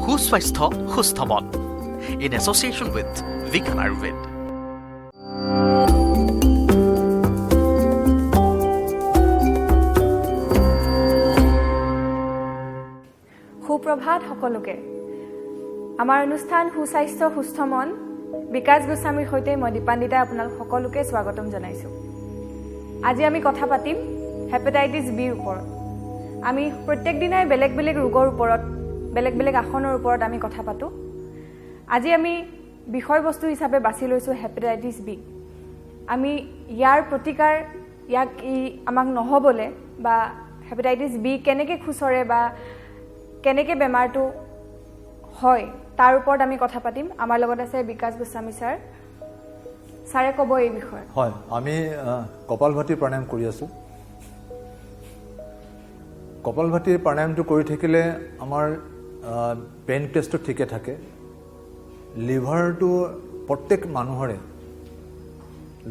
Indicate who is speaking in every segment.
Speaker 1: সুস্বাস্থ্য সুস্থ মন in association with Vikhan Ayurved.
Speaker 2: সুপ্ৰভাত সকলোকে আমাৰ অনুষ্ঠান সুস্বাস্থ্য সুস্থ মন বিকাশ গোস্বামীৰ সৈতে মই দীপান্বিতা আপোনালোক সকলোকে স্বাগতম জনাইছো। আজি আমি কথা পাতিম হেপাটাইটিছ বিৰ ওপৰত। আমি প্ৰত্যেক দিনাই বেলেগ বেলেগ ৰোগৰ ওপৰত বেলেগ বেলেগ আসনৰ ওপৰত আমি কথা পাতো। আজি আমি বিষয়বস্তু হিচাপে বাছি লৈছো হেপাটাইটিছ বি। আমি ইয়াৰ প্ৰতিকাৰ ইয়াক আমাক নহবলে বা হেপাটাইটিছ বি কেনেকৈ খুচৰে বা কেনেকৈ বেমাৰটো হয় তাৰ ওপৰত আমি কথা পাতিম। আমাৰ লগত আছে বিকাশ গোস্বামী ছাৰ। ছাৰে ক'ব এই বিষয়ে।
Speaker 3: হয়, আমি কপালভাতি প্ৰাণায়াম কৰি আছোঁ। কপালভাতিৰ প্ৰাণায়ামটো কৰি থাকিলে আমাৰ পেইন টেষ্টটো ঠিকে থাকে। লিভাৰটো প্ৰত্যেক মানুহৰে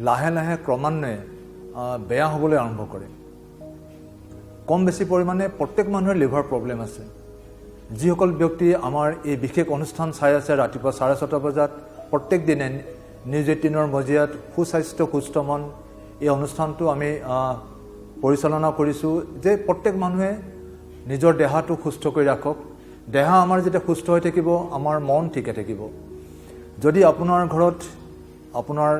Speaker 3: লাহে লাহে ক্ৰমান্বয়ে বেয়া হ'বলৈ আৰম্ভ কৰে। কম বেছি পৰিমাণে প্ৰত্যেক মানুহৰ লিভাৰ প্ৰব্লেম আছে। যিসকল ব্যক্তি আমাৰ এই বিশেষ অনুষ্ঠান চাই আছে ৰাতিপুৱা 6:30 বজাত প্ৰত্যেক দিনে নিউজ 18ৰ মজিয়াত সুস্বাস্থ্য সুস্থ মন এই অনুষ্ঠানটো আমি পৰিচালনা কৰিছোঁ যে প্ৰত্যেক মানুহে নিজৰ দেহাটো সুস্থ কৰি ৰাখক। দেহা আমাৰ যেতিয়া সুস্থ হৈ থাকিব আমাৰ মন ঠিকে থাকিব। যদি আপোনাৰ ঘৰত আপোনাৰ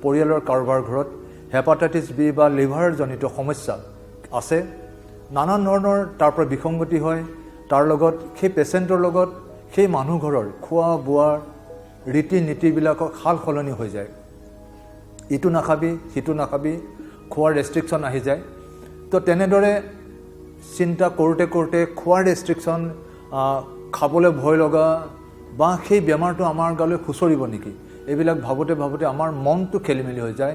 Speaker 3: পৰিয়ালৰ কাৰোবাৰ ঘৰত হেপাটাইটিছ বি বা লিভাৰজনিত সমস্যা আছে, নানান ধৰণৰ তাৰ পৰা বিসংগতি হয়, তাৰ লগত সেই পেচেণ্টৰ লগত সেই মানুহ ঘৰৰ খোৱা বোৱাৰ ৰীতি নীতিবিলাকক সাল সলনি হৈ যায়। ইটো নাখাবি সিটো নাখাবি খোৱাৰ ৰেষ্ট্ৰিকশ্যন আহি যায়। তো তেনেদৰে চিন্তা কৰোঁতে কৰোঁতে খোৱাৰ ৰেষ্ট্ৰিকশ্যন, খাবলৈ ভয় লগা বা সেই বেমাৰটো আমাৰ গালৈ খুচৰিব নেকি, এইবিলাক ভাবোঁতে ভাবোঁতে আমাৰ মনটো খেলি মেলি হৈ যায়,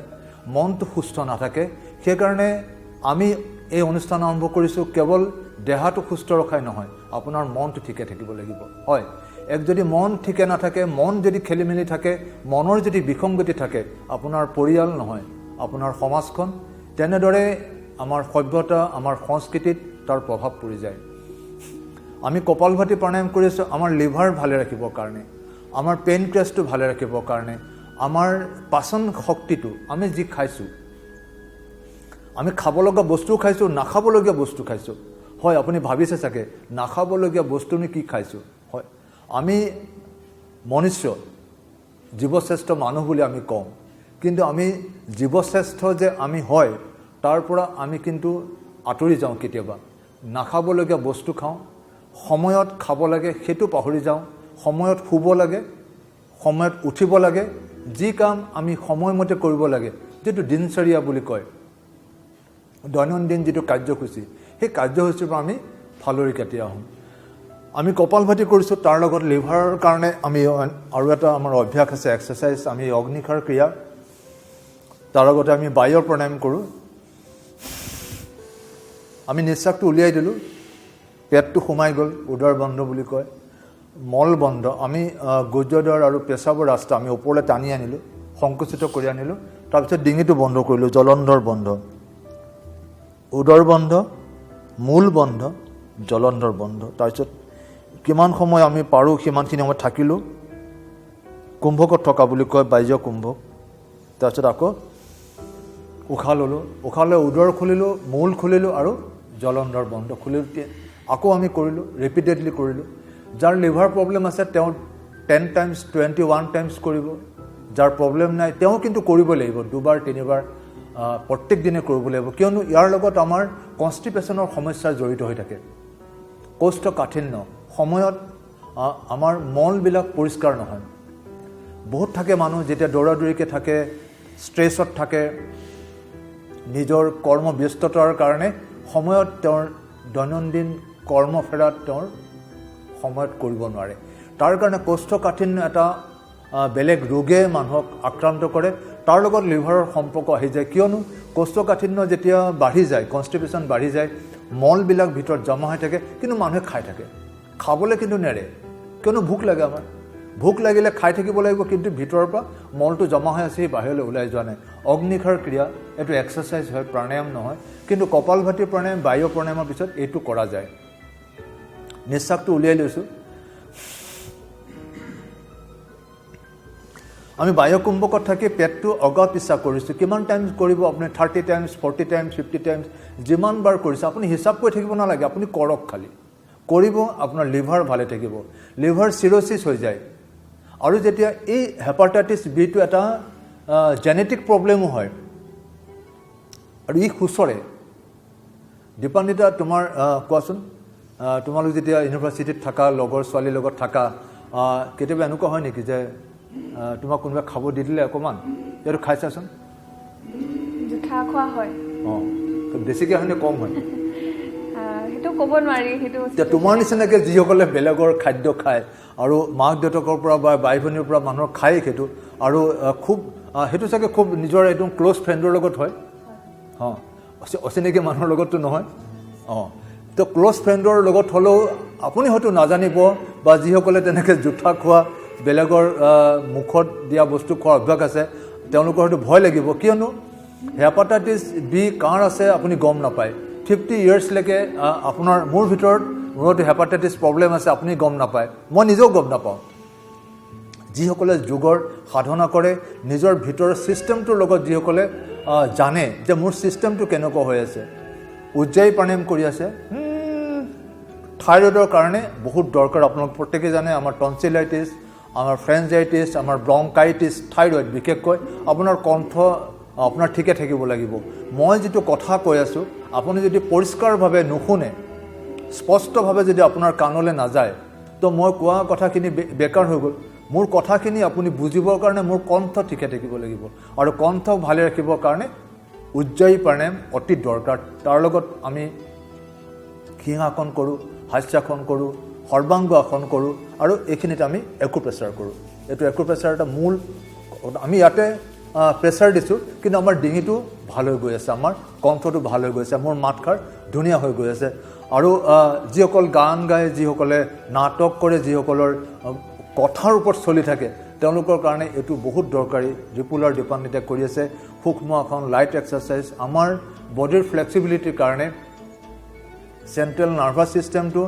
Speaker 3: মনটো সুস্থ নাথাকে। সেইকাৰণে আমি এই অনুষ্ঠান আৰম্ভ কৰিছোঁ কেৱল দেহাটো সুস্থ ৰখাই নহয়, আপোনাৰ মনটো ঠিকে থাকিব লাগিব। হয়, যদি মন ঠিকে নাথাকে, মন যদি খেলি মেলি থাকে, মনৰ যদি বিসংগতি থাকে, আপোনাৰ পৰিয়াল নহয় আপোনাৰ সমাজখন, তেনেদৰে আমাৰ সভ্যতা আমাৰ সংস্কৃতিত তাৰ প্ৰভাৱ পৰি যায়। আমি কপালভাতি প্ৰাণায়াম কৰিছোঁ আমাৰ লিভাৰ ভালে ৰাখিবৰ কাৰণে, আমাৰ পেনক্ৰিয়াছটো ভালে ৰাখিবৰ কাৰণে, আমাৰ পাচন শক্তিটো, আমি যি খাইছোঁ, আমি খাবলগীয়া বস্তুও খাইছোঁ, নাখাবলগীয়া বস্তু খাইছোঁ। হয়, আপুনি ভাবিছে চাগে নাখাবলগীয়া বস্তুনো কি খাইছোঁ। হয়, আমি মনুষ্য জীৱশ্ৰেষ্ঠ মানুহ বুলি আমি কওঁ, কিন্তু আমি জীৱশ্ৰেষ্ঠ যে আমি হয় তাৰ পৰা আমি কিন্তু আঁতৰি যাওঁ। কেতিয়াবা নাখাবলগীয়া বস্তু খাওঁ, সময়ত খাব লাগে সেইটো পাহৰি যাওঁ, সময়ত শুব লাগে, সময়ত উঠিব লাগে, যি কাম আমি সময়মতে কৰিব লাগে, যিটো দিনচৰ্যা বুলি কয়, দৈনন্দিন যিটো কাৰ্যসূচী, সেই কাৰ্যসূচীৰ পৰা আমি ফালৰি কাটি আহোঁ। আমি কপালভাতি কৰিছোঁ, তাৰ লগত লিভাৰৰ কাৰণে আমি আৰু এটা আমাৰ অভ্যাস আছে এক্সাৰচাইজ, আমি অগ্নিশাৰ ক্ৰিয়া, তাৰ লগতে আমি বায়ুৰ প্ৰাণায়াম কৰোঁ। আমি নিশ্বাসটো উলিয়াই দিলোঁ, পেটটো সোমাই গ'ল, উদৰ বন্ধ বুলি কয়, মল বন্ধ। আমি গুহ্যদ্বাৰ আৰু পেচাবৰ ৰাস্তা আমি ওপৰলৈ টানি আনিলোঁ, সংকুচিত কৰি আনিলোঁ, তাৰপিছত ডিঙিটো বন্ধ কৰিলোঁ, জলন্ধৰ বন্ধ, উদৰ বন্ধ, মূল বন্ধ, জলন্ধৰ বন্ধ। তাৰপিছত কিমান সময় আমি পাৰোঁ সিমানখিনি সময় থাকিলোঁ, কুম্ভকত থকা বুলি কয়, বাহ্য কুম্ভক। তাৰপিছত আকৌ উশাহ ল'লোঁ, উশাহ লৈ উদৰ খুলিলোঁ, মূল খুলিলোঁ আৰু জলন্ধৰ বন্ধ খুলিলোঁ। আকৌ আমি কৰিলোঁ, ৰিপিটেডলি কৰিলোঁ। যাৰ লিভাৰ প্ৰব্লেম আছে তেওঁ 10 টাইমছ 21 টাইমছ কৰিব, যাৰ প্ৰব্লেম নাই তেওঁ কিন্তু কৰিব লাগিব 2বাৰ 3বাৰ প্ৰত্যেক দিনে কৰিব লাগিব, কিয়নো ইয়াৰ লগত আমাৰ কনষ্টিপেশ্যনৰ সমস্যা জড়িত হৈ থাকে। কৌষ্ঠকাঠিন্য সময়ত আমাৰ মলবিলাক পৰিষ্কাৰ নহয়। বহুত থাকে মানুহ যেতিয়া দৌৰাদৌৰিকৈ থাকে, ষ্ট্ৰেছত থাকে, নিজৰ কৰ্মব্যস্ততাৰ কাৰণে সময়ত তেওঁৰ দৈনন্দিন কৰ্মফেৰাত তেওঁৰ সময়ত কৰিব নোৱাৰে। তাৰ কাৰণে কৌষ্ঠকাঠিন্য এটা বেলেগ ৰোগে মানুহক আক্ৰান্ত কৰে, তাৰ লগত লিভাৰৰ সম্পৰ্ক আহি যায়। কিয়নো কৌষ্ঠকাঠিন্য যেতিয়া বাঢ়ি যায়, কনষ্টিপেশ্যন বাঢ়ি যায়, মলবিলাক ভিতৰত জমা হৈ থাকে, কিন্তু মানুহে খাই থাকে, খাবলৈ কিন্তু নেৰে, কিয়নো ভোক লাগে। আমাৰ ভোক লাগিলে খাই থাকিব লাগিব, কিন্তু ভিতৰৰ পৰা মলটো জমা হৈ আছে, বাহিৰলৈ ওলাই যোৱা নাই। অগ্নিশাৰ ক্ৰিয়া এইটো এক্সাৰচাইজ হয়, প্ৰাণায়াম নহয়, কিন্তু কপালভাতি প্ৰাণায়াম বায়ু প্ৰাণায়ামৰ পিছত এইটো কৰা যায়। নিশ্বাসটো উলিয়াই লৈছোঁ, আমি বায়ুকুম্ভকত থাকি পেটটো অগা পিছা কৰিছোঁ কিমান টাইমছ কৰিব আপুনি 30 টাইমছ 40 টাইমছ 50 টাইমছ যিমান বাৰ কৰিছে আপুনি হিচাপ কৰি থাকিব নালাগে আপুনি কৰক খালি কৰিব আপোনাৰ লিভাৰ ভালে থাকিব লিভাৰ চিৰ'চিছ হৈ যায় আৰু যেতিয়া এই হেপাটাইটিছ বিটো এটা জেনেটিক প্ৰব্লেমো হয় আৰু ই খুচৰে দীপান্বিতা তোমাৰ কোৱাচোন তোমালোক যেতিয়া ইউনিভাৰ্চিটিত থাকা লগৰ ছোৱালীৰ লগত থাকা কেতিয়াবা এনেকুৱা হয় নেকি যে তোমাক কোনোবাই খাব দি দিলে অকণমান এইটো খাইছাচোন
Speaker 2: জুঠা খোৱা হয়
Speaker 3: বেছিকৈ হয়নে কম হয়
Speaker 2: সেইটো ক'ব নোৱাৰি সেইটো
Speaker 3: এতিয়া তোমাৰ নিচিনাকৈ যিসকলে বেলেগৰ খাদ্য খায় আৰু মাক দেউতাকৰ পৰা বা বাই ভনীৰ পৰা মানুহৰ খায় সেইটো আৰু খুব সেইটো চাগে খুব নিজৰ একদম ক্ল'জ ফ্ৰেণ্ডৰ লগত হয় অচিনাকি মানুহৰ লগততো নহয় তো ক্ল'জ ফ্ৰেণ্ডৰ লগত হ'লেও আপুনি হয়তো নাজানিব বা যিসকলে তেনেকৈ জুঠা খোৱা বেলেগৰ মুখত দিয়া বস্তু খোৱাৰ অভ্যাস আছে তেওঁলোকৰ হয়তো ভয় লাগিব কিয়নো হেপাটাইটিছ বি কাৰ আছে আপুনি গম নাপায় 50 ইয়াৰ্ছলৈকে আপোনাৰ মোৰ ভিতৰত মোৰতো হেপাটাইটিছ প্ৰব্লেম আছে আপুনি গম নাপায় মই নিজেও গম নাপাওঁ যিসকলে যোগৰ সাধনা কৰে নিজৰ ভিতৰৰ ছিষ্টেমটোৰ লগত যিসকলে জানে যে মোৰ ছিষ্টেমটো কেনেকুৱা হৈ আছে উজ্জায়ী প্ৰাণায়াম কৰি আছে থাইৰয়ডৰ কাৰণে বহুত দৰকাৰ আপোনালোক প্ৰত্যেকে জানে আমাৰ টনচিলাইটিছ আমাৰ ফ্ৰেঞ্জাইটিছ আমাৰ ব্ৰংকাইটিছ থাইৰয়ড বিশেষকৈ আপোনাৰ কণ্ঠ আপোনাৰ ঠিকে থাকিব লাগিব মই যিটো কথা কৈ আছোঁ আপুনি যদি পৰিষ্কাৰভাৱে নুশুনে স্পষ্টভাৱে যদি আপোনাৰ কাণলৈ নাযায় তো মই কোৱা কথাখিনি বেকাৰ হৈ গ'ল মোৰ কথাখিনি আপুনি বুজিবৰ কাৰণে মোৰ কণ্ঠ ঠিকে থাকিব লাগিব আৰু কণ্ঠ ভালে ৰাখিবৰ কাৰণে উজ্জায়ী প্ৰাণায়াম অতি দৰকাৰ তাৰ লগত আমি সিংহাসন কৰোঁ হাস্যাসন কৰোঁ সৰ্বাংগ আসন কৰোঁ আৰু এইখিনিত আমি একুপ্ৰেছাৰ কৰোঁ এইটো একুপ্ৰেছাৰ এটা মূল আমি ইয়াতে প্ৰেছাৰ দিছোঁ কিন্তু আমাৰ ডিঙিটো ভাল হৈ গৈ আছে আমাৰ কণ্ঠটো ভাল হৈ গৈ আছে মোৰ মাতষাৰ ধুনীয়া হৈ গৈ আছে আৰু যিসকল গান গায় যিসকলে নাটক কৰে যিসকলৰ কথাৰ ওপৰত চলি থাকে তেওঁলোকৰ কাৰণে এইটো বহুত দৰকাৰী ৰিপুলাৰ দীপান্বিতাই কৰি আছে সূক্ষ্ম আসন লাইট এক্সাৰচাইজ আমাৰ বডিৰ ফ্লেক্সিবিলিটিৰ কাৰণে চেণ্ট্ৰেল নাৰ্ভাছ ছিষ্টেমটো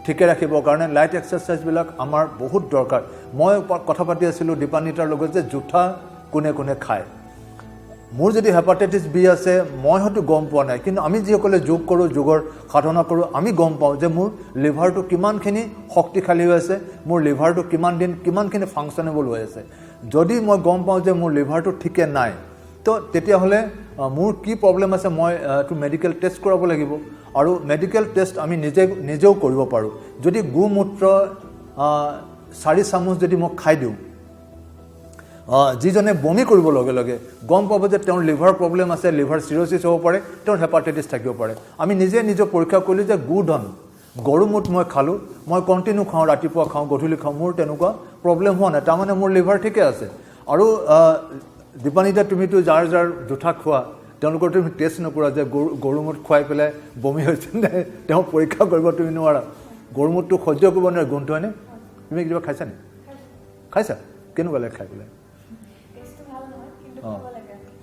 Speaker 3: ঠিকে ৰাখিবৰ কাৰণে লাইট এক্সাৰচাইজবিলাক আমাৰ বহুত দৰকাৰ মই কথা পাতি আছিলোঁ দীপান্বিতাৰ লগত যে জুঠা কোনে কোনে খায় মোৰ যদি হেপাটাইটিছ বি আছে মই হয়তো গম পোৱা নাই কিন্তু আমি যিসকলে যোগ কৰোঁ যোগৰ সাধনা কৰোঁ আমি গম পাওঁ যে মোৰ লিভাৰটো কিমানখিনি শক্তিশালী হৈ আছে মোৰ লিভাৰটো কিমানখিনি ফাংচনেবল হৈ আছে যদি মই গম পাওঁ যে মোৰ লিভাৰটো ঠিকে নাই তো তেতিয়াহ'লে মোৰ কি প্ৰব্লেম আছে মই এইটো মেডিকেল টেষ্ট কৰাব লাগিব আৰু মেডিকেল টেষ্ট আমি নিজেও কৰিব পাৰোঁ যদি গোমূত্ৰ 4 চামুচ যদি মই খাই দিওঁ যিজনে বমি কৰিব লগে লগে গম পাব যে তেওঁৰ লিভাৰ প্ৰব্লেম আছে লিভাৰ চিৰ'চিছ হ'ব পাৰে তেওঁৰ হেপাটাইটিছ থাকিব পাৰে আমি নিজে পৰীক্ষা কৰিলোঁ যে গুধন গৰুমুঠ মই খালোঁ মই কণ্টিনিউ খাওঁ ৰাতিপুৱা খাওঁ গধূলি খাওঁ মোৰ তেনেকুৱা প্ৰব্লেম হোৱা নাই তাৰমানে মোৰ লিভাৰ ঠিকে আছে আৰু দীপান্বিতা তুমিতো যাৰ জুঠা খোৱা তেওঁলোকৰ তুমি টেষ্ট নকৰা যে গৰুমুঠ খুৱাই পেলাই বমি হৈছে নে তেওঁ পৰীক্ষা কৰিব তুমি নোৱাৰা গৰুমুঠটো সহ্য কৰিব নোৱাৰে গোন্ধ হয়নে তুমি কিবা খাইছা নে খাইছা কেনেকুৱা লাগে খাই পেলাই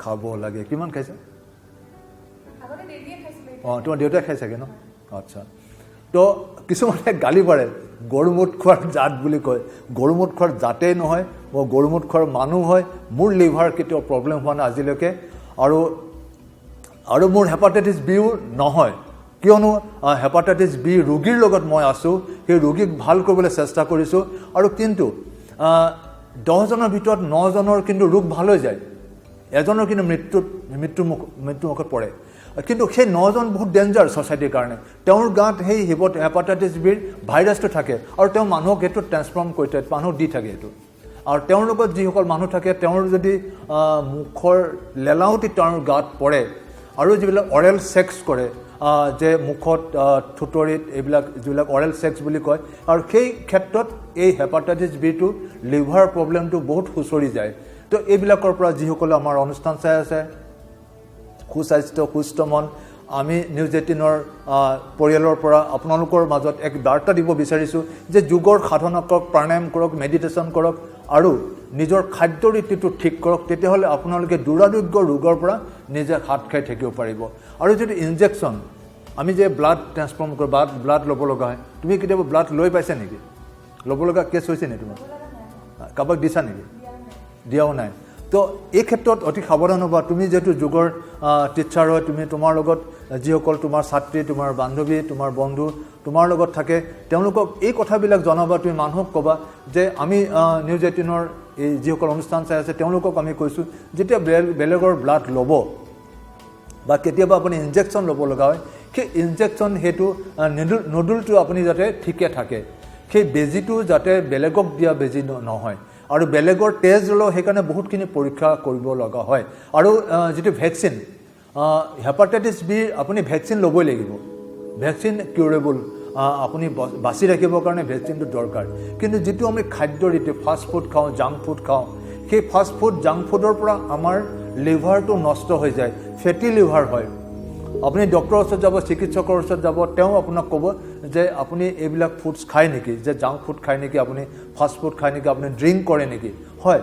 Speaker 3: খাব লাগে কিমান খাইছা তোমাৰ দেউতাই খাই চাগে ন আচ্ছা তো কিছুমানে গালি পাৰে গৰুমুঠ খোৱাৰ জাত বুলি কয় গৰুমুঠ খোৱাৰ জাতেই নহয় মই গৰুমুঠ খোৱাৰ মানুহ হয় মোৰ লিভাৰ কেতিয়াও প্ৰব্লেম হোৱা নাই আজিলৈকে আৰু মোৰ হেপাটাইটিছ বিও নহয় কিয়নো হেপাটাইটিছ বি ৰোগীৰ লগত মই আছোঁ সেই ৰোগীক ভাল কৰিবলৈ চেষ্টা কৰিছোঁ আৰু কিন্তু 10 জনৰ ভিতৰত 9 জনৰ কিন্তু ৰোগ ভাল হৈ যায় এজনৰ কিন্তু মৃত্যুমুখত পৰে কিন্তু সেই 9 জন বহুত ডেঞ্জাৰ ছ'চাইটিৰ কাৰণে তেওঁৰ গাত সেই হেপাটাইটিছ বিৰ ভাইৰাছটো থাকে আৰু তেওঁ মানুহক সেইটো ট্ৰেন্সফৰ্ম কৰি থাকে মানুহক দি থাকে এইটো আৰু তেওঁৰ লগত যিসকল মানুহ থাকে তেওঁৰ যদি মুখৰ লেলাউটি তেওঁৰ গাত পৰে আৰু যিবিলাক অৰেল ছেক্স কৰে যে মুখত থুতৰিত এইবিলাক যিবিলাক অৰেল ছেক্স বুলি কয় আৰু সেই ক্ষেত্ৰত এই হেপাটাইটিছ বিটো লিভাৰ প্ৰব্লেমটো বহুত খুচৰি যায় তো এইবিলাকৰ পৰা যিসকলে আমাৰ অনুষ্ঠান চাই আছে সুস্বাস্থ্য সুস্থ মন আমি নিউজ 18ৰ পৰিয়ালৰ পৰা আপোনালোকৰ মাজত এক বাৰ্তা দিব বিচাৰিছোঁ যে যোগৰ সাধনা কৰক প্ৰাণায়াম কৰক মেডিটেশ্যন কৰক আৰু নিজৰ খাদ্য ৰীতিটো ঠিক কৰক তেতিয়াহ'লে আপোনালোকে দুৰাৰোগ্য ৰোগৰ পৰা নিজে হাত খাই থাকিব পাৰিব আৰু যদি ইনজেকশ্যন আমি যে ব্লাড ট্ৰান্সফৰ্ম কৰোঁ ব্লাড ল'ব লগা হয় তুমি কেতিয়াবা ব্লাড লৈ পাইছা নেকি ল'ব লগা কেছ হৈছে নেকি তোমাৰ কাৰোবাক দিছা নেকি দিয়াও নাই তো এই ক্ষেত্ৰত অতি সাৱধান হ'বা তুমি যেহেতু যোগৰ টিচাৰ হয় তুমি তোমাৰ লগত যিসকল তোমাৰ ছাত্ৰী তোমাৰ বান্ধৱী তোমাৰ বন্ধু তোমাৰ লগত থাকে তেওঁলোকক এই কথাবিলাক জনাবা তুমি মানুহক ক'বা যে আমি নিউজ 18ৰ এই যিসকল অনুষ্ঠান চাই আছে তেওঁলোকক আমি কৈছোঁ যেতিয়া বেলেগৰ ব্লাড ল'ব বা কেতিয়াবা আপুনি ইনজেকশ্যন ল'ব লগা হয় সেই ইনজেকশ্যন সেইটো নডুলটো আপুনি যাতে ঠিকে থাকে সেই বেজীটো যাতে বেলেগক দিয়া বেজী নহয় আৰু বেলেগৰ তেজ ল'লেও সেইকাৰণে বহুতখিনি পৰীক্ষা কৰিব লগা হয় আৰু যিটো ভেকচিন হেপাটাইটিছ বি আপুনি ভেকচিন ল'বই লাগিব ভেকচিন কিউৰেবল আপুনি বাচি ৰাখিবৰ কাৰণে ভেকচিনটো দৰকাৰ কিন্তু যিটো আমি খাদ্য ৰীতি ফাষ্ট ফুড খাওঁ জাংক ফুড খাওঁ সেই ফাষ্ট ফুড জাংক ফুডৰ পৰা আমাৰ লিভাৰটো নষ্ট হৈ যায় ফেটি লিভাৰ হয় আপুনি ডক্টৰৰ ওচৰত যাব চিকিৎসকৰ ওচৰত যাব তেওঁ আপোনাক ক'ব যে আপুনি এইবিলাক ফুডছ খায় নেকি যে জাংক ফুড খায় নেকি আপুনি ফাষ্ট ফুড খায় নেকি আপুনি ড্ৰিংক কৰে নেকি হয়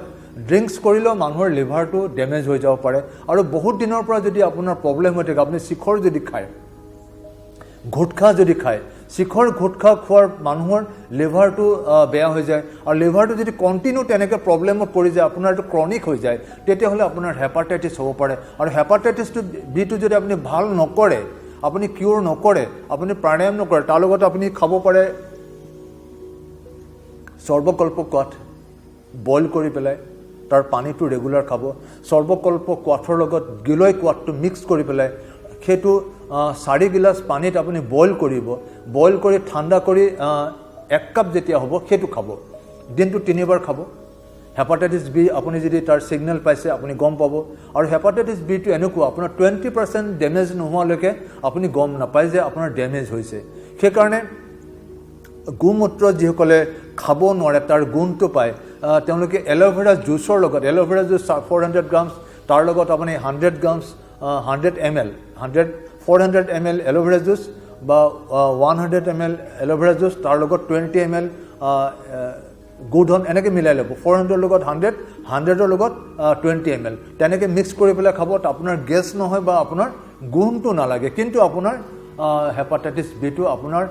Speaker 3: ড্ৰিংকছ কৰিলেও মানুহৰ লিভাৰটো ডেমেজ হৈ যাব পাৰে আৰু বহুত দিনৰ পৰা যদি আপোনাৰ প্ৰব্লেম হৈ থাকে আপুনি শিখৰ যদি খায় গুটখা যদি খায় শিখৰ গুটখা খোৱাৰ মানুহৰ লিভাৰটো বেয়া হৈ যায় আৰু লিভাৰটো যদি কণ্টিনিউ তেনেকৈ প্ৰব্লেমত পৰি যায় আপোনাৰ এইটো ক্ৰনিক হৈ যায় তেতিয়াহ'লে আপোনাৰ হেপাটাইটিছ হ'ব পাৰে আৰু হেপাটাইটিছটো বিটো যদি আপুনি ভাল নকৰে আপুনি কিউৰ নকৰে আপুনি প্ৰাণায়াম নকৰে তাৰ লগত আপুনি খাব পাৰে সৰ্বকল্প কাঠ বইল কৰি পেলাই তাৰ পানীটো ৰেগুলাৰ খাব সৰ্বকল্প কাঠৰ লগত গিলয় কাঠটো মিক্স কৰি পেলাই সেইটো 4 গিলাচ পানীত আপুনি বইল কৰিব বইল কৰি ঠাণ্ডা কৰি 1 কাপ যেতিয়া হ'ব সেইটো খাব দিনটো 3 বাৰ খাব হেপাটাইটিছ বি আপুনি যদি তাৰ সিগনেল পাইছে আপুনি গম পাব আৰু হেপাটাইটিছ বিটো এনেকুৱা আপোনাৰ 20% ডেমেজ নোহোৱালৈকে আপুনি গম নাপায় যে আপোনাৰ ডেমেজ হৈছে সেইকাৰণে গোমূত্ৰ যিসকলে খাব নোৱাৰে তাৰ গুণটো পায় তেওঁলোকে এল'ভেৰা জুচৰ লগত এল'ভেৰা জুচ 400 গ্ৰামছ তাৰ লগত আপুনি 100 grams 100 ml 400 ml aloe vera juice বা 100 ml এল'ভেৰা জুচ তাৰ লগত 20 ml গুডন এনেকৈ মিলাই ল'ব 400 লগত 100 100ৰ লগত 20 ml তেনেকৈ মিক্স কৰি পেলাই খাব আপোনাৰ গেছ নহয় বা আপোনাৰ গুণটো নালাগে কিন্তু আপোনাৰ হেপাটাইটিছ বিটো আপোনাৰ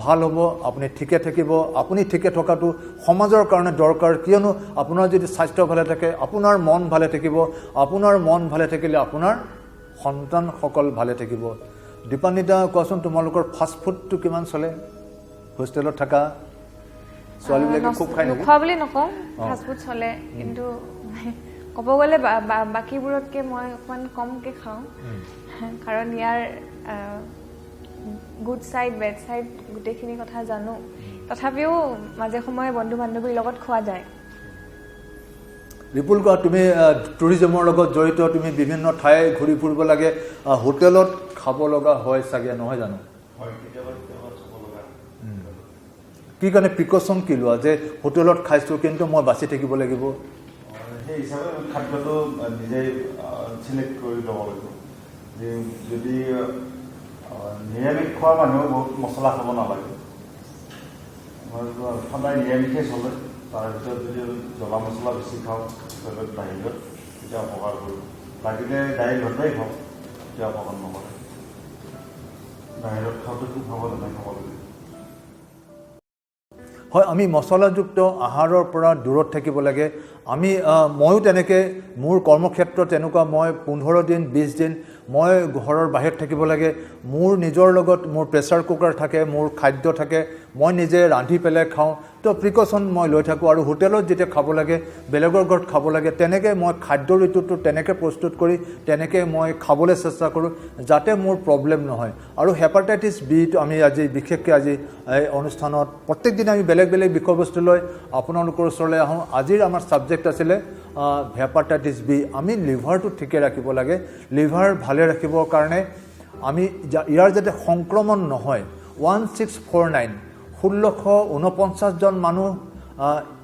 Speaker 3: ভাল হ'ব আপুনি ঠিকে থাকিব আপুনি ঠিকে থকাটো সমাজৰ কাৰণে দৰকাৰ কিয়নো আপোনাৰ যদি স্বাস্থ্য ভালে থাকে আপোনাৰ মন ভালে থাকিব আপোনাৰ মন ভালে থাকিলে আপোনাৰ সন্তানসকল ভালে থাকিব দীপান্বিতা কোৱাচোন তোমালোকৰ ফাষ্ট ফুডটো কিমান চলে হোষ্টেলত থকা ছোৱালীবিলাকে খুব খায় নেকি
Speaker 2: খোৱা বুলি নকওঁ ফাষ্ট ফুড চলে কিন্তু ক'ব গ'লে বাকীবোৰতকৈ মই অকণমান কমকৈ খাওঁ কাৰণ ইয়াৰ গুড ছাইড বেড ছাইড গোটেইখিনি কথা জানো তথাপিও মাজে সময়ে বন্ধু বান্ধৱীৰ লগত খোৱা যায়
Speaker 3: বিপুল কোৱা তুমি টুৰিজমৰ লগত জড়িত তুমি বিভিন্ন ঠাই ঘূৰি ফুৰিব লাগে হোটেলত খাব লগা হয় চাগে নহয় জানো কি কাৰণে প্ৰিকশ্যন কি লোৱা যে হোটেলত খাইছোঁ কিন্তু মই বাচি থাকিব লাগিব
Speaker 4: সেই হিচাপে খাদ্যটো নিজেই চিলেক্ট কৰি ল'ব লাগিব যে যদি নিৰামিষ খোৱা মানুহে বহুত মছলা খাব নালাগে সদায় নিৰামিষে চলে তাৰ ভিতৰত যদি জ্বলা মছলা বেছি খাওঁ বাহিৰত তেতিয়া অপকাৰ কৰিব লাগিলে দাইল ভাতেই খাওঁ তেতিয়া অপকাৰ নকৰে বাহিৰত খাওঁতে খুব সাৱধানে খাব লাগে
Speaker 3: হয় আমি মছলাযুক্ত আহাৰৰ পৰা দূৰত থাকিব লাগে আমি ময়ো তেনেকৈ মোৰ কৰ্মক্ষেত্ৰত তেনেকুৱা মই 15 দিন 20 দিন মই ঘৰৰ বাহিৰত থাকিব লাগে মোৰ নিজৰ লগত মোৰ প্ৰেছাৰ কুকাৰ থাকে মোৰ খাদ্য থাকে মই নিজে ৰান্ধি পেলাই খাওঁ তো প্ৰিকশ্যন মই লৈ থাকোঁ আৰু হোটেলত যেতিয়া খাব লাগে বেলেগৰ ঘৰত খাব লাগে তেনেকৈ মই খাদ্য ঋতুটো তেনেকৈ প্ৰস্তুত কৰি তেনেকৈ মই খাবলৈ চেষ্টা কৰোঁ যাতে মোৰ প্ৰব্লেম নহয় আৰু হেপাটাইটিছ বিটো আমি আজি বিশেষকৈ আজি এই অনুষ্ঠানত প্ৰত্যেক দিনে আমি বেলেগ বেলেগ বিষয়বস্তু লৈ আপোনালোকৰ ওচৰলৈ আহোঁ আজিৰ আমাৰ ছাবজেক্ট আছিলে হেপাটাইটিছ বি আমি লিভাৰটো ঠিকে ৰাখিব লাগে লিভাৰ ভালে ৰাখিবৰ কাৰণে আমি ইয়াৰ যাতে সংক্ৰমণ নহয় 1649 জন মানুহ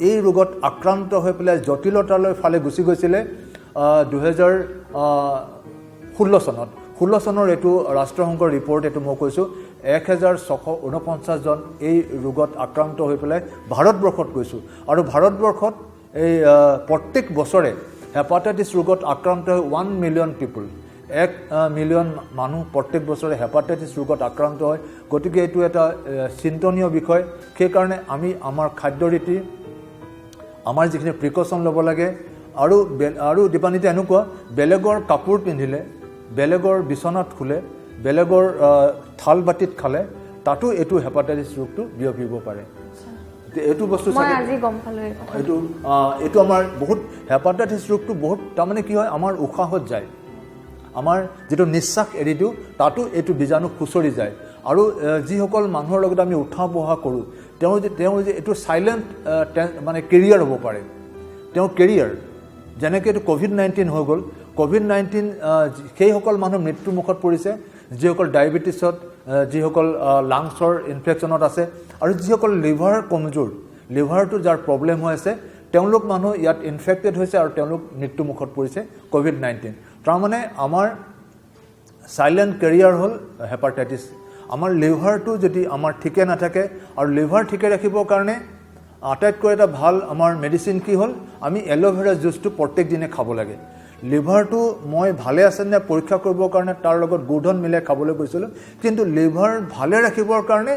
Speaker 3: এই ৰোগত আক্ৰান্ত হৈ পেলাই জটিলতালৈ ফালে গুচি গৈছিলে 2016 চনত 16 চনৰ এইটো ৰাষ্ট্ৰসংঘৰ ৰিপৰ্ট এইটো মই কৈছোঁ 1649 জন এই ৰোগত আক্ৰান্ত হৈ পেলাই ভাৰতবৰ্ষত গৈছোঁ আৰু ভাৰতবৰ্ষত এই প্ৰত্যেক বছৰে হেপাটাইটিছ ৰোগত আক্ৰান্ত হৈ 1 মিলিয়ন পিপল 1 মিলিয়ন মানুহ প্ৰত্যেক বছৰে হেপাটাইটিছ ৰোগত আক্ৰান্ত হয় গতিকে এইটো এটা চিন্তনীয় বিষয় সেইকাৰণে আমি আমাৰ খাদ্য ৰীতি আমাৰ যিখিনি প্ৰিকশ্যন ল'ব লাগে আৰু দীপানিতে এনেকুৱা বেলেগৰ কাপোৰ পিন্ধিলে, বেলেগৰ বিচনাত শুলে, বেলেগৰ থাল বাটিত খালে তাতো এইটো হেপাটাইটিছ ৰোগটো বিয়পিব পাৰে। এইটো বস্তু এইটো আমাৰ বহুত হেপাটাইটিছ ৰোগটো বহুত তাৰমানে কি হয়, আমাৰ উশাহত যায়, আমাৰ যিটো নিশ্বাস এৰি দিওঁ তাতো এইটো বীজাণু খুচৰি যায়। আৰু যিসকল মানুহৰ লগত আমি উঠা বহা কৰোঁ তেওঁ যে এইটো চাইলেণ্ট মানে কেৰিয়াৰ হ'ব পাৰে, তেওঁৰ কেৰিয়াৰ। যেনেকৈ এইটো ক'ভিড-19 হৈ গ'ল, ক'ভিড-19 সেইসকল মানুহ মৃত্যুমুখত পৰিছে যিসকল ডায়েবেটিছত, যিসকল লাংছৰ ইনফেকশ্যনত আছে, আৰু যিসকল লিভাৰ কমজোৰ, লিভাৰটো যাৰ প্ৰব্লেম হৈ আছে, তেওঁলোক মানুহ ইয়াত ইনফেক্টেড হৈছে আৰু তেওঁলোক মৃত্যুমুখত পৰিছে ক'ভিড-19। তাৰমানে আমাৰ চাইলেণ্ট কেৰিয়াৰ হ'ল হেপাটাইটিছ। আমাৰ লিভাৰটো যদি আমাৰ ঠিকে নাথাকে, আৰু লিভাৰ ঠিকে ৰাখিবৰ কাৰণে আটাইতকৈ এটা ভাল আমাৰ মেডিচিন কি হ'ল, আমি এল'ভেৰা জুচটো প্ৰত্যেক দিনে খাব লাগে। লিভাৰটো মই ভালে আছে নে পৰীক্ষা কৰিবৰ কাৰণে তাৰ লগত গোধন মিলাই খাবলৈ কৈছিলোঁ, কিন্তু লিভাৰ ভালে ৰাখিবৰ কাৰণে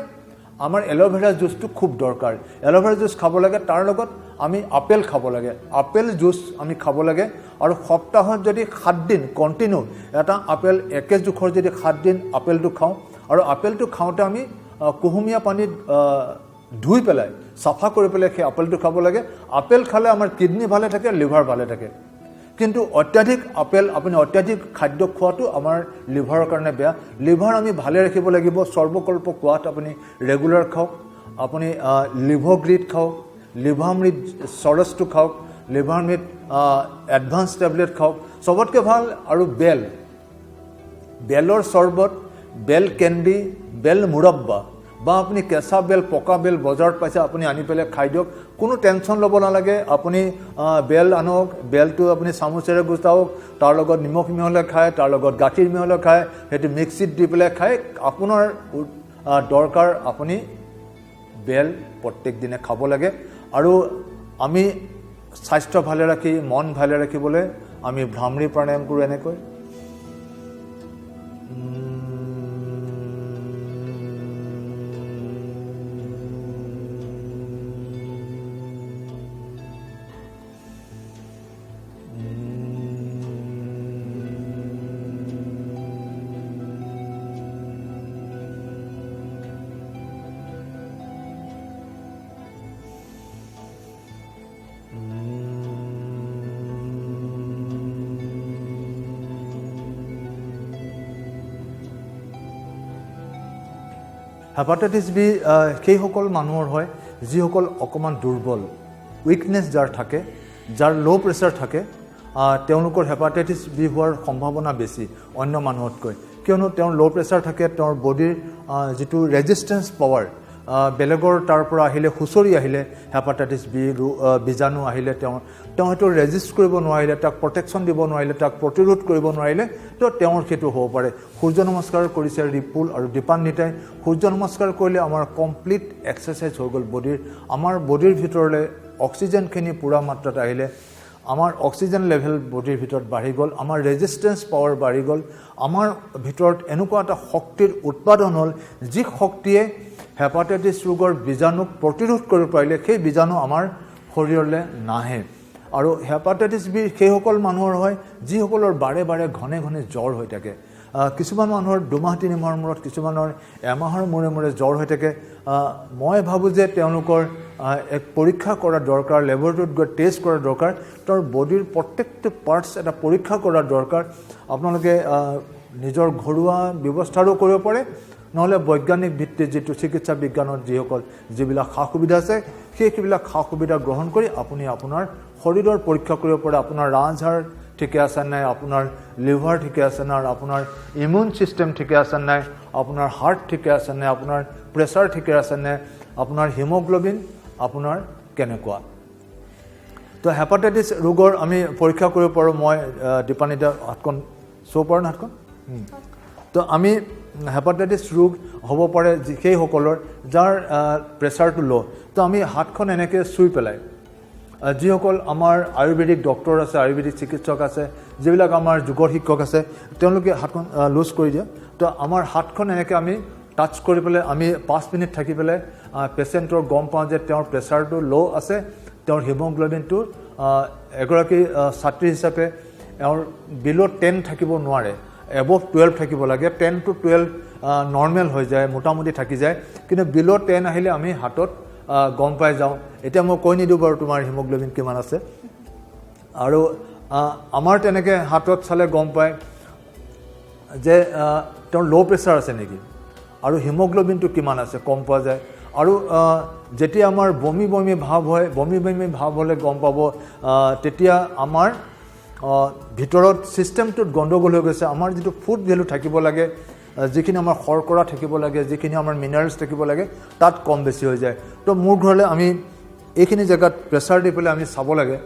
Speaker 3: আমাৰ এল'ভেৰা জুচটো খুব দৰকাৰ। এল'ভেৰা জুচ খাব লাগে, তাৰ লগত আমি আপেল খাব লাগে, আপেল জুচ আমি খাব লাগে। আৰু সপ্তাহত যদি 7 দিন কণ্টিনিউ এটা আপেল একে জোখৰ যদি 7 দিন আপেলটো খাওঁ, আৰু আপেলটো খাওঁতে আমি কুহুমীয়া পানীত ধুই পেলাই চাফা কৰি পেলাই সেই আপেলটো খাব লাগে। আপেল খালে আমাৰ কিডনী ভালে থাকে, লিভাৰ ভালে থাকে। কিন্তু অত্যাধিক আপেল, আপুনি অত্যাধিক খাদ্য খোৱাটো আমাৰ লিভাৰৰ কাৰণে বেয়া। লিভাৰ আমি ভালে ৰাখিব লাগিব। সৰ্বকল্প কোৱাত আপুনি ৰেগুলাৰ খাওক, আপুনি লিভোগ্ৰিড খাওক, লিভামৃত চৰচটো খাওক, লিভামৃত এডভান্স টেবলেট খাওক, চবতকৈ ভাল। আৰু বেলৰ চৰ্বত, বেল কেণ্ডি, বেল মুৰব্বা, বা আপুনি কেঁচা বেল, পকা বেল বজাৰত পাইছে, আপুনি আনি পেলাই খাই দিয়ক, কোনো টেনশ্যন ল'ব নালাগে। আপুনি বেল আনক, বেলটো আপুনি চামুচেৰে গুচাওক, তাৰ লগত নিমখ মিহলাই খায়, তাৰ লগত গাখীৰ মিহলাই খায়, সেইটো মিক্সিত দি পেলাই খায়। আপোনাৰ দৰকাৰ আপুনি বেল প্ৰত্যেক দিনে খাব লাগে। আৰু আমি স্বাস্থ্য ভালে ৰাখি, মন ভালে ৰাখিবলৈ আমি ভ্ৰামৰী প্ৰাণায়াম কৰোঁ এনেকৈ। হেপাটাইটিছ বি সেইসকল মানুহৰ হয় যিসকল অকণমান দুৰ্বল, উইকনেছ যাৰ থাকে, যাৰ ল' প্ৰেছাৰ থাকে, তেওঁলোকৰ হেপাটাইটিছ বি হোৱাৰ সম্ভাৱনা বেছি অন্য মানুহতকৈ। কিয়নো তেওঁৰ ল' প্ৰেছাৰ থাকে, তেওঁৰ বডিৰ যিটো ৰেজিষ্টেঞ্চ পাৱাৰ, বেলেগৰ তাৰ পৰা আহিলে, খুচৰি আহিলে হেপাটাইটিছ বি বীজাণু আহিলে তেওঁ সেইটো ৰেজিষ্ট কৰিব নোৱাৰিলে, তাক প্ৰটেকশ্যন দিব নোৱাৰিলে, তাক প্ৰতিৰোধ কৰিব নোৱাৰিলে, তো তেওঁৰ সেইটো হ'ব পাৰে। সূৰ্য নমস্কাৰ কৰিছে ৰিপুল আৰু দীপান্বিতাই। সূৰ্য নমস্কাৰ কৰিলে আমাৰ কমপ্লিট এক্সাৰচাইজ হৈ গ'ল বডিৰ। আমাৰ বডিৰ ভিতৰলৈ অক্সিজেনখিনি পূৰা মাত্ৰাত আহিলে, আমাৰ অক্সিজেন লেভেল বডিৰ ভিতৰত বাঢ়ি গ'ল, আমাৰ ৰেজিষ্টেঞ্চ পাৱাৰ বাঢ়ি গ'ল, আমাৰ ভিতৰত এনেকুৱা এটা শক্তিৰ উৎপাদন হ'ল যি শক্তিয়ে হেপাটাইটিছ ৰোগৰ বীজাণুক প্ৰতিৰোধ কৰিব পাৰিলে সেই বীজাণু আমাৰ শৰীৰলৈ নাহে। আৰু হেপাটাইটিছ বি সেইসকল মানুহৰ হয় যিসকলৰ বাৰে বাৰে ঘনে ঘনে জ্বৰ হৈ থাকে। কিছুমান মানুহৰ 2 মাহ 3 মাহৰ মূৰত, কিছুমানৰ এমাহৰ মূৰে মূৰে জ্বৰ হৈ থাকে। মই ভাবোঁ যে তেওঁলোকৰ এক পৰীক্ষা কৰা দৰকাৰ, লেবৰেটৰীত গৈ টেষ্ট কৰা দৰকাৰ, তেওঁৰ বডিৰ প্ৰত্যেকটো পাৰ্টছ এটা পৰীক্ষা কৰা দৰকাৰ। আপোনালোকে নিজৰ ঘৰুৱা ব্যৱস্থাৰো কৰিব পাৰে, নহ'লে বৈজ্ঞানিক ভিত্তিত যিটো চিকিৎসা বিজ্ঞানত যিবিলাক সা সুবিধা আছে সেইবিলাক সা সুবিধা গ্ৰহণ কৰি আপুনি আপোনাৰ শৰীৰৰ পৰীক্ষা কৰিব পাৰে। আপোনাৰ ৰাজহাড় ঠিকে আছে নাই, আপোনাৰ লিভাৰ ঠিকে আছে নাই, আপোনাৰ ইমিউন ছিষ্টেম ঠিকে আছে নাই, আপোনাৰ হাৰ্ট ঠিকে আছে নাই, আপোনাৰ প্ৰেছাৰ ঠিকে আছে নাই, আপোনাৰ হিমোগ্ল'বিন আপোনাৰ কেনেকুৱা। তো হেপাটাইটিছ ৰোগৰ আমি পৰীক্ষা কৰিব পাৰোঁ। মই দীপান্বিতা হাতখন চাব পাৰোঁ, হাতখন। তো আমি হেপাটাইটিছ ৰোগ হ'ব পাৰে সেইসকলৰ যাৰ প্ৰেছাৰটো ল'। তো আমি হাতখন এনেকৈ চুই পেলাই, যিসকল আমাৰ আয়ুৰ্বেদিক ডক্টৰ আছে, আয়ুৰ্বেদিক চিকিৎসক আছে, যিবিলাক আমাৰ যোগৰ শিক্ষক আছে, তেওঁলোকে হাতখন লুজ কৰি দিয়ে। তো আমাৰ হাতখন এনেকৈ আমি টাচ কৰি পেলাই আমি 5 মিনিট থাকি পেলাই পেচেণ্টৰ গম পাওঁ যে তেওঁৰ প্ৰেছাৰটো ল' আছে, তেওঁৰ হিমোগ্ল'বিনটো এগৰাকী ছাত্ৰী হিচাপে এওঁৰ বিলো 10 থাকিব নোৱাৰে, এবভ 12 থাকিব লাগে। 10 to 12 নৰ্মেল হৈ যায়, মোটামুটি থাকি যায়, কিন্তু বিলো 10 আহিলে আমি হাতত গম পাই যাওঁ। এতিয়া মই কৈ নিদিওঁ বাৰু তোমাৰ হিমোগ্লোবিন কিমান আছে, আৰু আমাৰ তেনেকৈ হাতত চালে গম পায় যে তেওঁৰ ল' প্ৰেছাৰ আছে নেকি, আৰু হিমোগ্লোবিনটো কিমান আছে কম পোৱা যায়। আৰু যেতিয়া আমাৰ বমি বমি ভাৱ হয়, বমি বমি ভাৱ হ'লে গম পাব তেতিয়া আমাৰ ভিতৰত ছিষ্টেমটোত গণ্ডগোল হৈ গৈছে। আমাৰ যিটো ফুড ভেলু থাকিব লাগে, যিখিনি আমাৰ শৰ্কৰা থাকিব লাগে, যিখিনি আমাৰ মিনাৰেলছ থাকিব লাগে, তাত কম বেছি হৈ যায়। তো মূৰ ঘূৰালে আমি এইখিনি জেগাত প্ৰেছাৰ দি পেলাই আমি চাব লাগে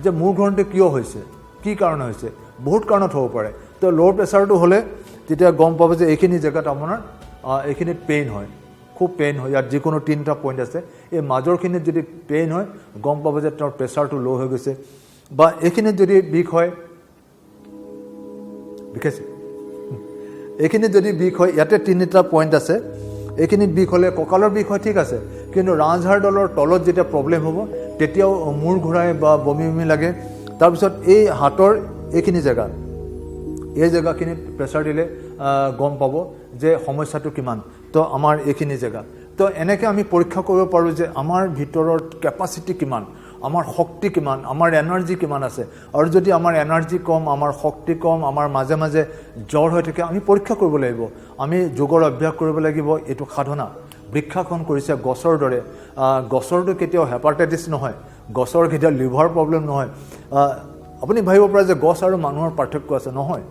Speaker 3: যে মূৰ ঘূৰণটো কিয় হৈছে, কি কাৰণে হৈছে। বহুত কাৰণত হ'ব পাৰে। তো ল' প্ৰেছাৰটো হ'লে তেতিয়া গম পাব যে এইখিনি জেগাত আপোনাৰ এইখিনিত পেইন হয়, খুব পেইন হয়। ইয়াত যিকোনো 3টা পইণ্ট আছে, এই মাজৰখিনিত যদি পেইন হয় গম পাব যে তেওঁৰ প্ৰেছাৰটো ল' হৈ গৈছে। বা এইখিনিত যদি বিষ হয়, বিষাইছে, এইখিনিত যদি বিষ হয়, ইয়াতে 3টা পইণ্ট আছে, এইখিনিত বিষ হ'লে কঁকালৰ বিষ হয়, ঠিক আছে, কিন্তু ৰাজহাড়ডালৰ তলত যেতিয়া প্ৰব্লেম হ'ব তেতিয়াও মূৰ ঘূৰাই বা বমি বমি লাগে। তাৰপিছত এই হাতৰ এইখিনি জেগা, এই জেগাখিনিত প্ৰেছাৰ দিলে গম পাব যে সমস্যাটো কিমান। তো আমাৰ এইখিনি জেগা, তো এনেকৈ আমি পৰীক্ষা কৰিব পাৰোঁ যে আমাৰ ভিতৰত কেপাচিটি কিমান, আমাৰ শক্তি কিমান, আমাৰ এনাৰ্জি কিমান আছে। আৰু যদি আমাৰ এনাৰ্জি কম, আমাৰ শক্তি কম, আমাৰ মাজে মাজে জ্বৰ হৈ থাকে, আমি পৰীক্ষা কৰিব লাগিব। আমি যোগৰ অভ্যাস কৰিব লাগিব। এইটো সাধনা। বৃক্ষাখন কৰিছে গছৰ দৰে। গছৰটো কেতিয়াও হেপাটাইটিছ নহয়, গছৰ কেতিয়াও লিভাৰ প্ৰব্লেম নহয়। আপুনি ভাবিব পাৰে যে গছ আৰু মানুহৰ পাৰ্থক্য আছে, নহয়।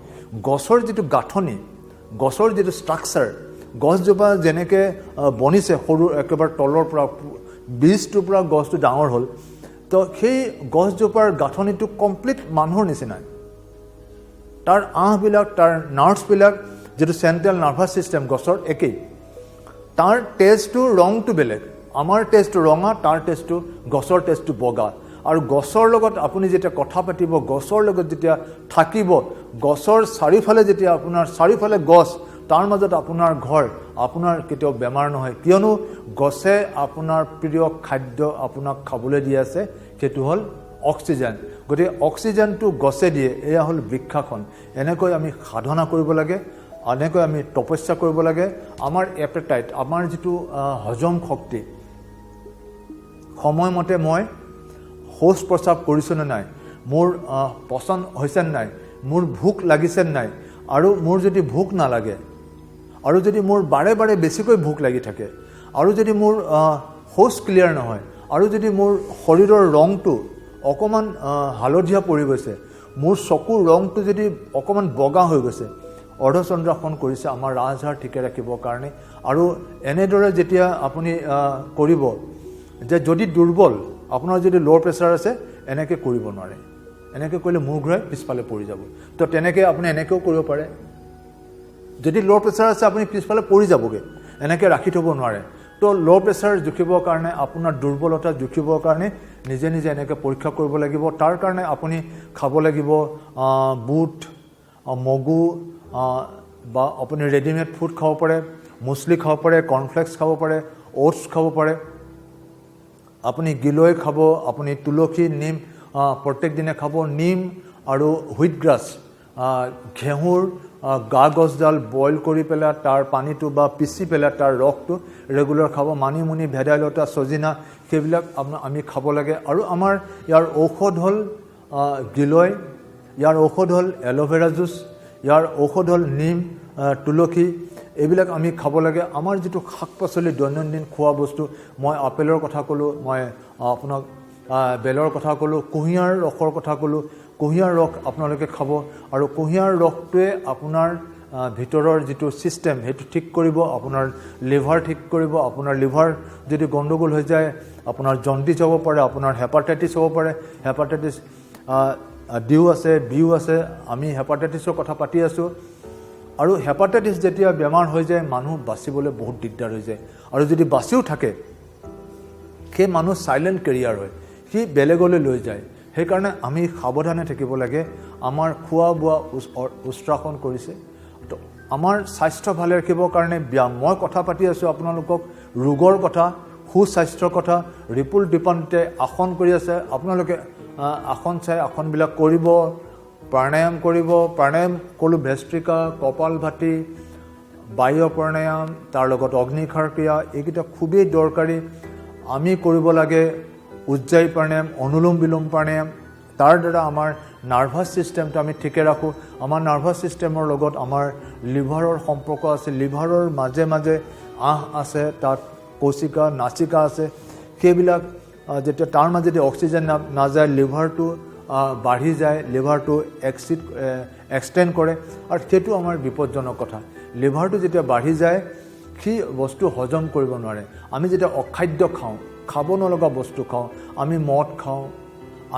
Speaker 3: গছৰ যিটো গাঁথনি, গছৰ যিটো ষ্ট্ৰাকচাৰ, গছজোপা যেনেকৈ বনিছে সৰু একেবাৰে তলৰ পৰা বীজটোৰ পৰা গছটো ডাঙৰ হ'ল, তো সেই গছজোপাৰ গাঁথনিটো কমপ্লিট মানুহৰ নিচিনাই। তাৰ আঁহবিলাক, তাৰ নাৰ্ভছবিলাক, যিটো চেণ্ট্ৰেল নাৰ্ভাছ ছিষ্টেম গছৰ একেই। তাৰ তেজটো ৰংটো বেলেগ। আমাৰ তেজটো ৰঙা, তাৰ তেজটো, গছৰ তেজটো বগা। আৰু গছৰ লগত আপুনি যেতিয়া কথা পাতিব, গছৰ লগত যেতিয়া থাকিব, গছৰ চাৰিওফালে যেতিয়া আপোনাৰ চাৰিওফালে গছ, তাৰ মাজত আপোনাৰ ঘৰ, আপোনাৰ কেতিয়াও বেমাৰ নহয়। কিয়নো গছে আপোনাৰ প্ৰিয় খাদ্য আপোনাক খাবলৈ দি আছে, সেইটো হ'ল অক্সিজেন। গতিকে অক্সিজেনটো গছে দিয়ে। এয়া হ'ল বৃক্ষাখন। এনেকৈ আমি সাধনা কৰিব লাগে, এনেকৈ আমি তপস্যা কৰিব লাগে। আমাৰ এপেটাইট, আমাৰ যিটো হজম শক্তি, সময়মতে মই শৌচ প্ৰস্ৰাৱ কৰিছোঁনে নাই, মোৰ পচন হৈছেনে নাই, মোৰ ভোক লাগিছেনে নাই, আৰু মোৰ যদি ভোক নালাগে, আৰু যদি মোৰ বাৰে বাৰে বেছিকৈ ভোক লাগি থাকে, আৰু যদি মোৰ শৌচ ক্লিয়াৰ নহয়, আৰু যদি মোৰ শৰীৰৰ ৰংটো অকণমান হালধীয়া পৰি গৈছে, মোৰ চকুৰ ৰংটো যদি অকণমান বগা হৈ গৈছে, অৰ্ধচন্দ্ৰাসন কৰিছে আমাৰ ৰাজহাড় ঠিকে ৰাখিবৰ কাৰণে। আৰু এনেদৰে যেতিয়া আপুনি কৰিব যে যদি দুৰ্বল, আপোনাৰ যদি ল' প্ৰেছাৰ আছে, এনেকৈ কৰিব নোৱাৰে। এনেকৈ কৰিলে মূৰ ঘূৰাই পিছফালে পৰি যাব। তো তেনেকৈ আপুনি এনেকৈও কৰিব পাৰে। যদি ল' প্ৰেছাৰ আছে, আপুনি পিছফালে পৰি যাবগৈ, এনেকৈ ৰাখি থ'ব নোৱাৰে। তো ল' প্ৰেছাৰ জুখিবৰ কাৰণে, আপোনাৰ দুৰ্বলতা জুখিবৰ কাৰণে নিজে নিজে এনেকৈ পৰীক্ষা কৰিব লাগিব। তাৰ কাৰণে আপুনি খাব লাগিব বুট, মগু, বা আপুনি ৰেডিমেড ফুড খাব পাৰে, মুছলি খাব পাৰে, কৰ্ণফ্লেক্স খাব পাৰে, অ'টছ খাব পাৰে, আপুনি গিলৈ খাব, আপুনি তুলসী, নিম প্ৰত্যেক দিনে খাব। নিম আৰু হুইট গ্ৰাছ, ঘেঁহুৰ গা গছডাল বইল কৰি পেলাই তাৰ পানীটো বা পিচি পেলাই তাৰ ৰসটো ৰেগুলাৰ খাব। মানিমুনি, ভেদাইলতা, ছজিনা, সেইবিলাক আমি খাব লাগে। আৰু আমাৰ ইয়াৰ ঔষধ হ'ল গিলৈ, ইয়াৰ ঔষধ হ'ল এল'ভেৰা জুচ, ইয়াৰ ঔষধ হ'ল নিম, তুলসী, এইবিলাক আমি খাব লাগে। আমাৰ যিটো শাক পাচলি দৈনন্দিন খোৱা বস্তু, মই আপেলৰ কথা ক'লোঁ, মই আপোনাক বেলৰ কথা ক'লোঁ, কুঁহিয়াৰ ৰসৰ কথা ক'লোঁ। কুঁহিয়াৰ ৰস আপোনালোকে খাব, আৰু কুঁহিয়াৰ ৰসটোৱে আপোনাৰ ভিতৰৰ যিটো ছিষ্টেম সেইটো ঠিক কৰিব, আপোনাৰ লিভাৰ ঠিক কৰিব। আপোনাৰ লিভাৰ যদি গণ্ডগোল হৈ যায়, আপোনাৰ জণ্ডিছ হ'ব পাৰে, আপোনাৰ হেপাটাইটিছ হ'ব পাৰে। হেপাটাইটিছ ডিও আছে, বিও আছে। আমি হেপাটাইটিছৰ কথা পাতি আছোঁ। আৰু হেপাটাইটিছ যেতিয়া বেমাৰ হৈ যায়, মানুহ বাচিবলৈ বহুত দিগদাৰ হৈ যায়। আৰু যদি বাচিও থাকে, সেই মানুহ চাইলেণ্ট কেৰিয়াৰ হয়, সি বেলেগলৈ লৈ যায়। সেইকাৰণে আমি সাৱধানে থাকিব লাগে। আমাৰ খোৱা বোৱা উষ্ট্ৰাসন কৰিছে, তো আমাৰ স্বাস্থ্য ভালে ৰাখিবৰ কাৰণে ব্যায়াম। মই কথা পাতি আছোঁ আপোনালোকক ৰোগৰ কথা, সুস্বাস্থ্যৰ কথা। ৰিপুল দীপান্বিতে আসন কৰি আছে, আপোনালোকে আসন চাই আসনবিলাক কৰিব, প্ৰাণায়াম কৰিব। প্ৰাণায়াম ক'লোঁ ভেষ্ট্ৰিকা, কপাল ভাতি, বায়ু প্ৰাণায়াম, তাৰ লগত অগ্নিক্ষাৰ ক্ৰিয়া, এইকেইটা খুবেই দৰকাৰী। আমি কৰিব লাগে উজ্জায়ী প্ৰাণায়াম, অনুলোম বিলোম প্ৰাণায়াম। তাৰ দ্বাৰা আমাৰ নাৰ্ভাছ ছিষ্টেমটো আমি ঠিকে ৰাখোঁ। আমাৰ নাৰ্ভাছ ছিষ্টেমৰ লগত আমাৰ লিভাৰৰ সম্পৰ্ক আছে। লিভাৰৰ মাজে মাজে আঁহ আছে, তাত কৌশিকা নাচিকা আছে। সেইবিলাক যেতিয়া তাৰ মাজেদি অক্সিজেন নাযায়, লিভাৰটো বাঢ়ি যায়, লিভাৰটো এক্সটেণ্ড কৰে, আৰু সেইটো আমাৰ বিপদজনক কথা। লিভাৰটো যেতিয়া বাঢ়ি যায়, সি বস্তু হজম কৰিব নোৱাৰে। আমি যেতিয়া অখাদ্য খাওঁ, খাব নলগা বস্তু খাওঁ, আমি মদ খাওঁ,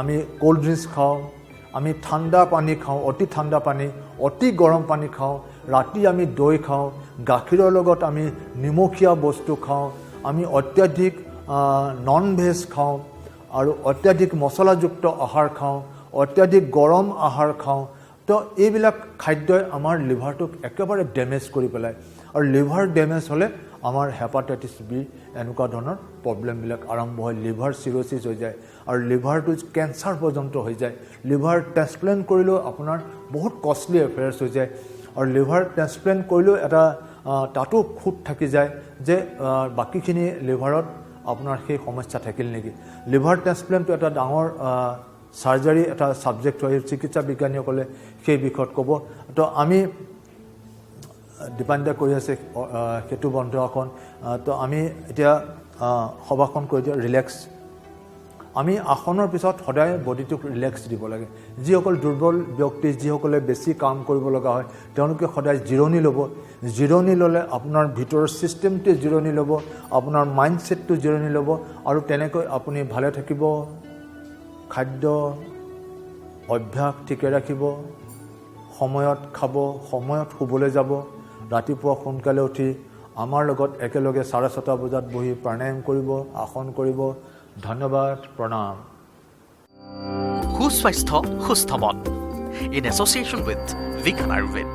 Speaker 3: আমি ক'ল্ড ড্ৰিংকছ খাওঁ, আমি ঠাণ্ডা পানী খাওঁ, অতি ঠাণ্ডা পানী, অতি গৰম পানী খাওঁ, ৰাতি আমি দৈ খাওঁ, গাখীৰৰ লগত আমি নিমখীয়া বস্তু খাওঁ, আমি অত্যাধিক নন ভেজ খাওঁ, আৰু অত্যাধিক মছলাযুক্ত আহাৰ খাওঁ, অত্যাধিক গৰম আহাৰ খাওঁ। তো এইবিলাক খাদ্যই আমাৰ লিভাৰটোক একেবাৰে ডেমেজ কৰি পেলায়। আৰু লিভাৰ ডেমেজ হ'লে আমাৰ হেপাটাইটিছ বি এনেকুৱা ধৰণৰ প্ৰব্লেমবিলাক আৰম্ভ হয়। লিভাৰ চিৰ'চিছ হৈ যায়, আৰু লিভাৰটো কেঞ্চাৰ পৰ্যন্ত হৈ যায়। লিভাৰ ট্ৰেন্সপ্লেণ্ট কৰিলেও আপোনাৰ বহুত কষ্টলি এফেয়াৰ্ছ হৈ যায়। আৰু লিভাৰ ট্ৰেন্সপ্লেণ্ট কৰিলেও এটা তাতো খুঁত থাকি যায় যে বাকীখিনি লিভাৰত আপোনাৰ সেই সমস্যা থাকিল নেকি। লিভাৰ ট্ৰেন্সপ্লেণ্টটো এটা ডাঙৰ চাৰ্জাৰী এটা ছাবজেক্ট হয়। চিকিৎসা বিজ্ঞানীসকলে সেই বিষয়ত ক'ব। তো আমি দীপান্বিতা কৰি আছে সেইটো বন্ধ আসন। তো আমি এতিয়া সভাখন কৰি দিওঁ ৰিলেক্স। আমি আসনৰ পিছত সদায় বডিটোক ৰিলেক্স দিব লাগে। যিসকল দুৰ্বল ব্যক্তি, যিসকলে বেছি কাম কৰিব লগা হয়, তেওঁলোকে সদায় জিৰণি ল'ব। জিৰণি ল'লে আপোনাৰ ভিতৰৰ ছিষ্টেমটোৱে জিৰণি ল'ব, আপোনাৰ মাইণ্ডছেটটো জিৰণি ল'ব, আৰু তেনেকৈ আপুনি ভালে থাকিব। খাদ্য অভ্যাস ঠিকে ৰাখিব, সময়ত খাব, সময়ত শুবলৈ যাব, ৰাতিপুৱা সোনকালে উঠি আমাৰ লগত একেলগে 6:30 বজাত বহি প্ৰাণায়াম কৰিব, আসন কৰিব। ধন্যবাদ, প্ৰণাম।
Speaker 1: সুস্বাস্থ্য সুস্থ মন ইন এছ'চিয়েশ্যন উইথ ভিখান আয়ুৰ্বেদ।